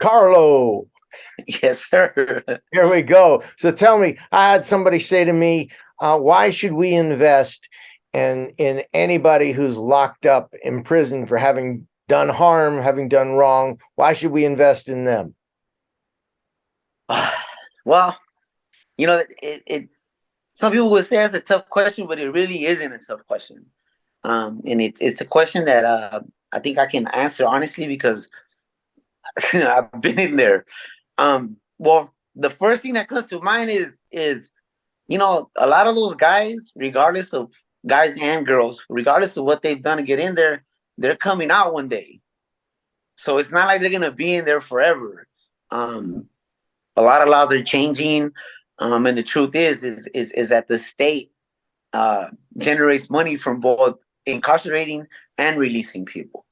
Karlo. Yes, sir. Here we go. So tell me, I had somebody say to me, why should we invest in anybody who's locked up in prison for having done harm, having done wrong? Why should we invest in them? Well, it some people would say it's a tough question, but it really isn't a tough question. And it's a question that I think I can answer honestly because I've been in there. Well, the first thing that comes to mind is a lot of those guys, regardless of guys and girls, regardless of what they've done to get in there, they're coming out one day. So it's not like they're gonna be in there forever. Um, a lot of laws are changing, and the truth is that the state uh, generates money from both incarcerating and releasing people.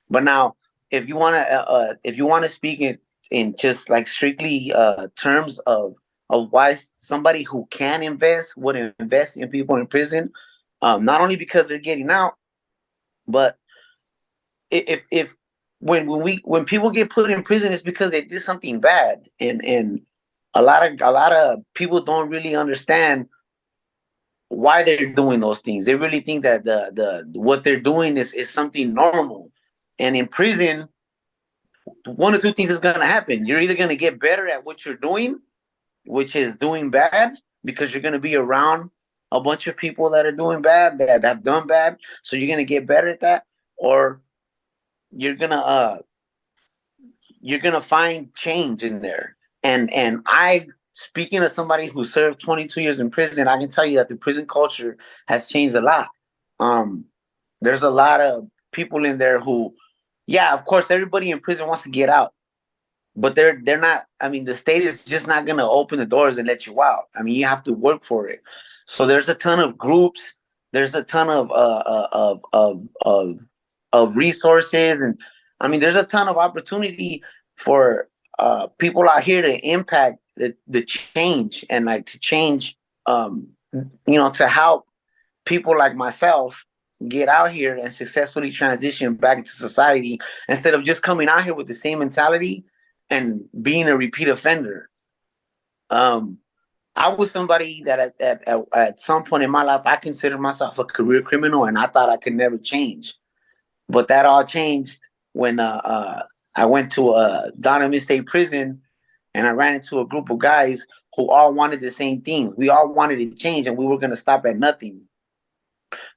But now, if you want to speak in just like strictly terms of why somebody who can invest would invest in people in prison, not only because they're getting out, but if when people get put in prison, it's because they did something bad, and a lot of people don't really understand why they're doing those things. They really think that the what they're doing is something normal. And in prison, one or two things is gonna happen. You're either gonna get better at what you're doing, which is doing bad, because you're gonna be around a bunch of people that are doing bad, that have done bad. So you're gonna get better at that, or you're gonna uh you're gonna find change in there. And I speaking as somebody who served 22 years in prison, I can tell you that the prison culture has changed a lot. Um, there's a lot of people in there who, yeah, of course, everybody in prison wants to get out, but they're not. I mean, the state is just not gonna open the doors and let you out. I mean, you have to work for it. So there's a ton of groups. There's a ton of resources, and I mean, there's a ton of opportunity for people out here to impact the change and like to change, to help people like myself get out here and successfully transition back into society instead of just coming out here with the same mentality and being a repeat offender. Um, I was somebody that at some point in my life I considered myself a career criminal, and I thought I could never change. But that all changed when I went to Donovan State Prison, and I ran into a group of guys who all wanted the same things. We all wanted to change, and we were going to stop at nothing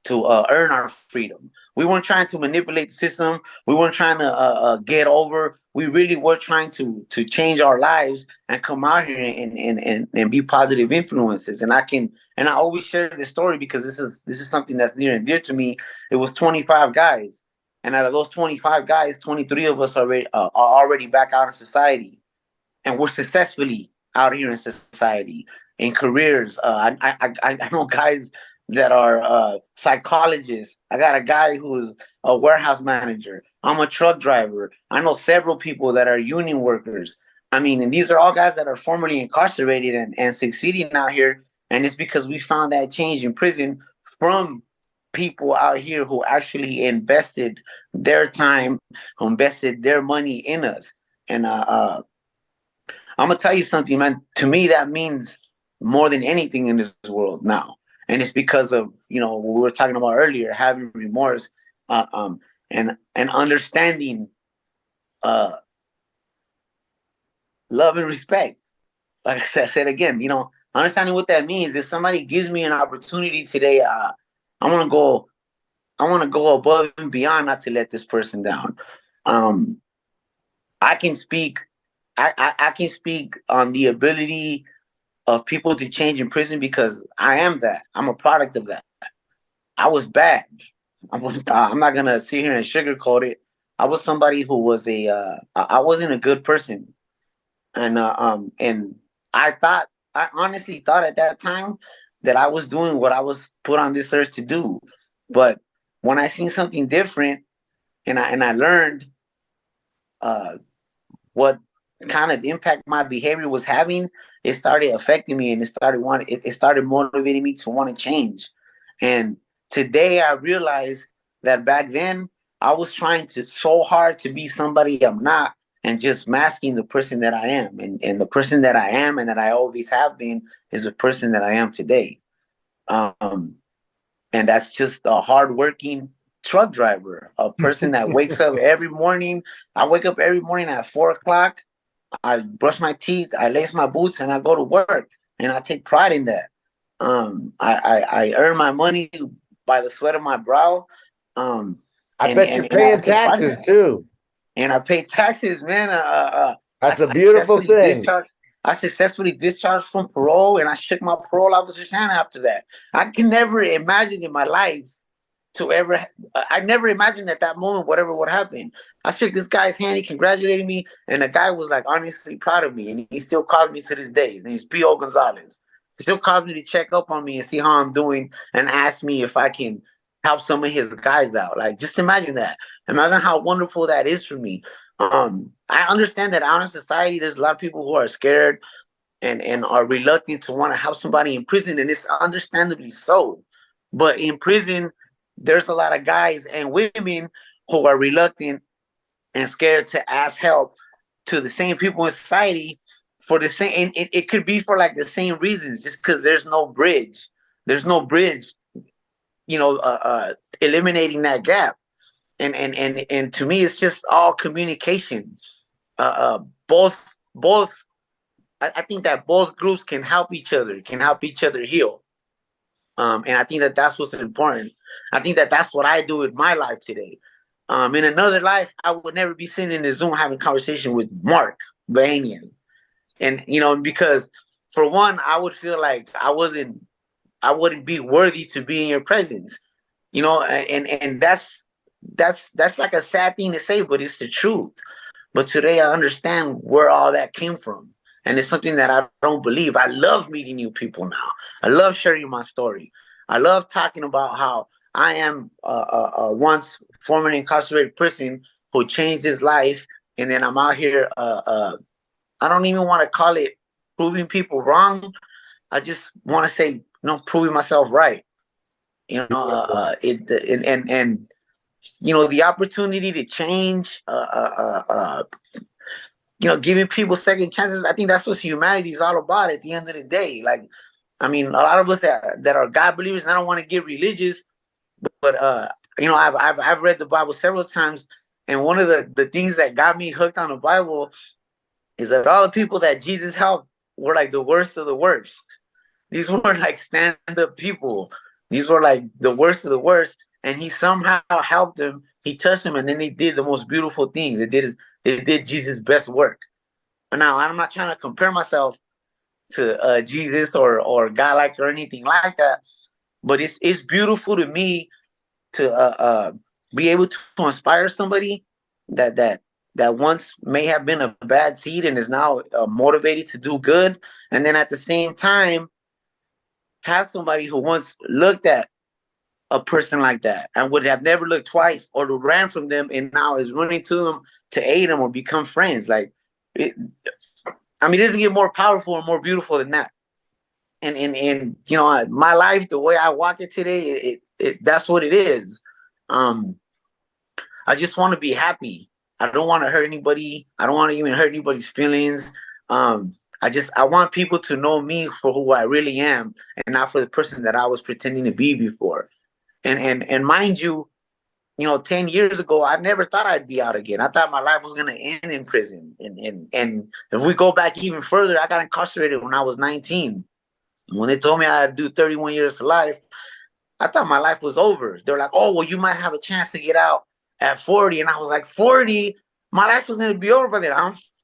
to earn our freedom. We weren't trying to manipulate the system. We weren't trying to get over. We really were trying to change our lives and come out here and be positive influences. And I always share this story because this is something that's near and dear to me. It was 25 guys, and out of those 25 guys, 23 of us are already back out in society, and we're successfully out here in society in careers. I know guys that are psychologists. I got a guy who's a warehouse manager. I'm a truck driver. I know several people that are union workers. I mean, and these are all guys that are formerly incarcerated and succeeding out here. And it's because we found that change in prison from people out here who actually invested their time, who invested their money in us. And I'm gonna tell you something, man. To me, that means more than anything in this world now, and it's because of what we were talking about earlier, having remorse, uh, um, and understanding, uh, love and respect. Like I said again, understanding what that means. If somebody gives me an opportunity today, I want to go. I want to go above and beyond, not to let this person down. Um, I can speak. I can speak on the ability of people to change in prison because I am that. I'm a product of that. I was bad. I'm not gonna sit here and sugarcoat it. I was somebody who was I wasn't a good person, and I honestly thought at that time that I was doing what I was put on this earth to do. But when I seen something different, and I learned uh, what kind of impact my behavior was having, it started affecting me, and it started motivating me to want to change. And today I realized that back then I was trying to so hard to be somebody I'm not, and just masking the person that I am. And the person that I am and that I always have been is the person that I am today. Um, and that's just a hardworking truck driver, a person that wakes up every morning. I wake up every morning at 4 o'clock. I brush my teeth, I lace my boots, and I go to work. And I take pride in that. I earn my money by the sweat of my brow. Um, I and, bet and, you're and I paying take pride in taxes that. too. And I pay taxes, man. I That's a beautiful successfully thing. discharged. I successfully discharged from parole, and I shook my parole officer's hand after that. I can never imagine in my life to ever. I never imagined at that moment whatever would happen. I shook this guy's hand. He congratulated me, and the guy was like honestly proud of me, and he still calls me to this day. His name's P.O. Gonzalez. He still calls me to check up on me and see how I'm doing, and ask me if I can help some of his guys out. Like, just imagine that. Imagine how wonderful that is for me. I understand that out in society, there's a lot of people who are scared and are reluctant to want to help somebody in prison, and it's understandably so. But in prison, there's a lot of guys and women who are reluctant and scared to ask help to the same people in society for the same. And it could be for like the same reasons, just because there's no bridge. There's no bridge, eliminating that gap. And to me, it's just all communication. Both. I think that both groups can help each other heal. And I think that that's what's important. I think that that's what I do with my life today. In another life, I would never be sitting in the Zoom having a conversation with Mark Bahanian. And, because for one, I would feel like I wouldn't be worthy to be in your presence, and that's like a sad thing to say, but it's the truth. But today I understand where all that came from. And it's something that I don't believe. I love meeting new people now. I love sharing my story. I love talking about how I am once formerly incarcerated person who changed his life. And then I'm out here. I don't even want to call it proving people wrong. I just want to say, proving myself right. The opportunity to change, giving people second chances. I think that's what humanity is all about at the end of the day. Like, I mean, a lot of us that are God believers, and I don't want to get religious, but I've read the Bible several times, and one of the things that got me hooked on the Bible is that all the people that Jesus helped were like the worst of the worst. These weren't like stand-up people. These were like the worst of the worst. And he somehow helped them. He touched them, and then they did the most beautiful things. They did Jesus' best work. And now I'm not trying to compare myself to Jesus or God like or anything like that. But it's beautiful to me to be able to inspire somebody that once may have been a bad seed and is now motivated to do good, and then at the same time have somebody who once looked at a person like that and would have never looked twice or ran from them and now is running to them to aid them or become friends. Like, it doesn't get more powerful and more beautiful than that. And my life, the way I walk it today, that's what it is. I just want to be happy. I don't want to hurt anybody. I don't want to even hurt anybody's feelings. I want people to know me for who I really am and not for the person that I was pretending to be before. And mind you, 10 years ago, I never thought I'd be out again. I thought my life was going to end in prison. And if we go back even further, I got incarcerated when I was 19. When they told me I had to do 31 years to life, I thought my life was over. They're like, oh, well, you might have a chance to get out at 40. And I was like, 40? My life was going to be over by then.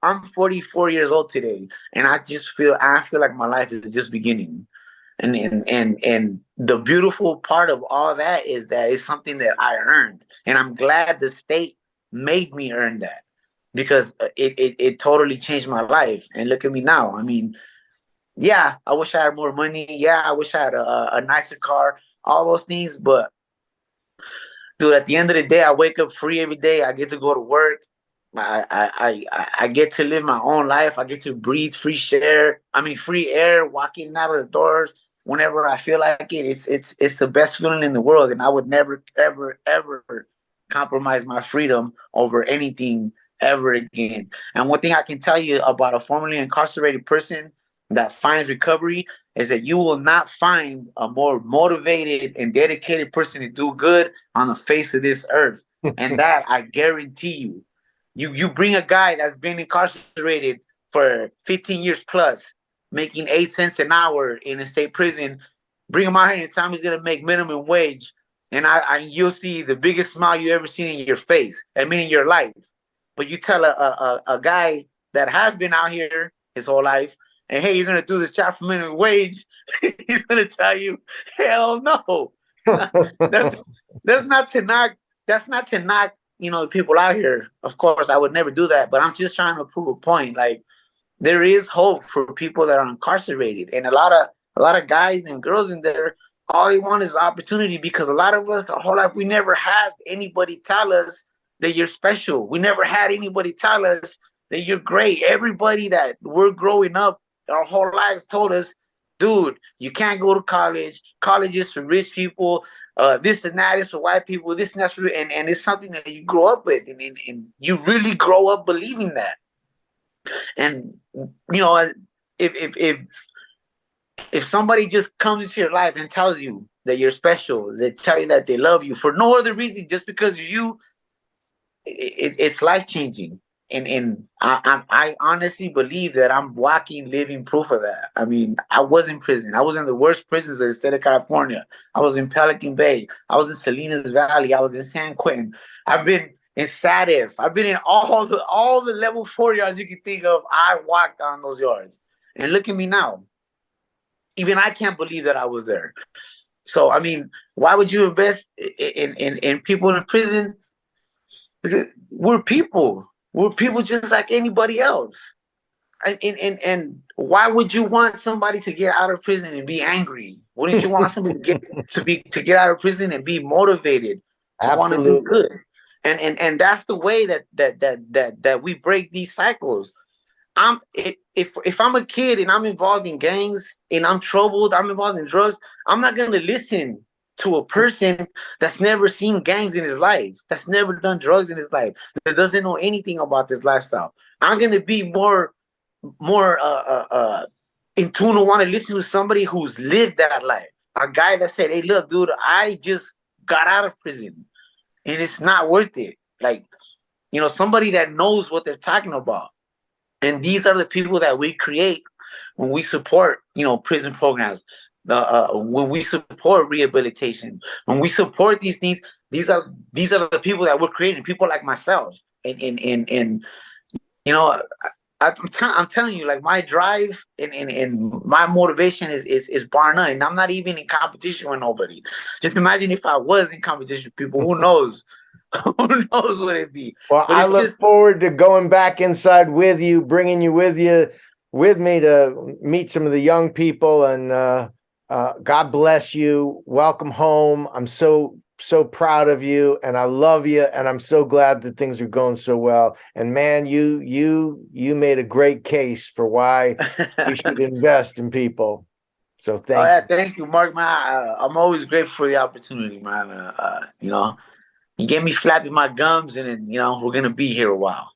I'm 44 years old today. And I feel like my life is just beginning. And the beautiful part of all that is that it's something that I earned. And I'm glad the state made me earn that, because it totally changed my life. And look at me now. I mean, yeah, I wish I had more money. Yeah, I wish I had a nicer car, all those things. But dude, at the end of the day, I wake up free every day. I get to go to work. I get to live my own life. I get to breathe free air, walking out of the doors whenever I feel like it. It's the best feeling in the world, and I would never, ever, ever compromise my freedom over anything ever again. And one thing I can tell you about a formerly incarcerated person that finds recovery is that you will not find a more motivated and dedicated person to do good on the face of this earth. And that I guarantee you. You bring a guy that's been incarcerated for 15 years plus, making 8 cents an hour in a state prison, bring him out here and tell him he's gonna make minimum wage, and you'll see the biggest smile you ever seen in your face, I mean in your life. But you tell a guy that has been out here his whole life, and hey, you're gonna do this job for minimum wage, he's gonna tell you, hell no. that's that's not to knock. That's not to knock. The people out here. Of course, I would never do that. But I'm just trying to prove a point. Like there is hope for people that are incarcerated, and a lot of guys and girls in there. All they want is opportunity, because a lot of us, our whole life, we never had anybody tell us that you're special. We never had anybody tell us that you're great. Everybody that we're growing up, our whole lives told us, dude, you can't go to college. College is for rich people. This and that is for white people. This and that's for, and it's something that you grow up with, and you really grow up believing that. And if somebody just comes into your life and tells you that you're special, they tell you that they love you for no other reason, just because you, it's life changing. And I honestly believe that I'm walking, living proof of that. I mean, I was in prison. I was in the worst prisons of the state of California. I was in Pelican Bay. I was in Salinas Valley. I was in San Quentin. I've been in SADF. I've been in all the level 4 yards you can think of. I walked on those yards. And look at me now. Even I can't believe that I was there. So, I mean, why would you invest in people in prison? Because we're people. We're people just like anybody else. And why would you want somebody to get out of prison and be angry? Wouldn't you want somebody to get out of prison and be motivated to want to do good? And that's the way that we break these cycles. If I'm a kid and I'm involved in gangs and I'm troubled, I'm involved in drugs, I'm not gonna listen to a person that's never seen gangs in his life, that's never done drugs in his life, that doesn't know anything about this lifestyle. I'm gonna be more in tune to want to listen to somebody who's lived that life. A guy that said, "Hey, look, dude, I just got out of prison, and it's not worth it." Like, somebody that knows what they're talking about. And these are the people that we create when we support, prison programs. When we support rehabilitation, when we support these things, these are the people that we're creating. People like myself, and I'm telling you, like my drive and my motivation is bar none. And I'm not even in competition with nobody. Just imagine if I was in competition with people. Who knows? Who knows what it'd be? Well, I look forward to going back inside with you, bringing you with me to meet some of the young people. And God bless you. Welcome home. I'm so proud of you, and I love you, and I'm so glad that things are going so well. And man, you made a great case for why we should invest in people. So thank you, Mark. Man, I'm always grateful for the opportunity, man. You get me flapping my gums, and then, we're gonna be here a while.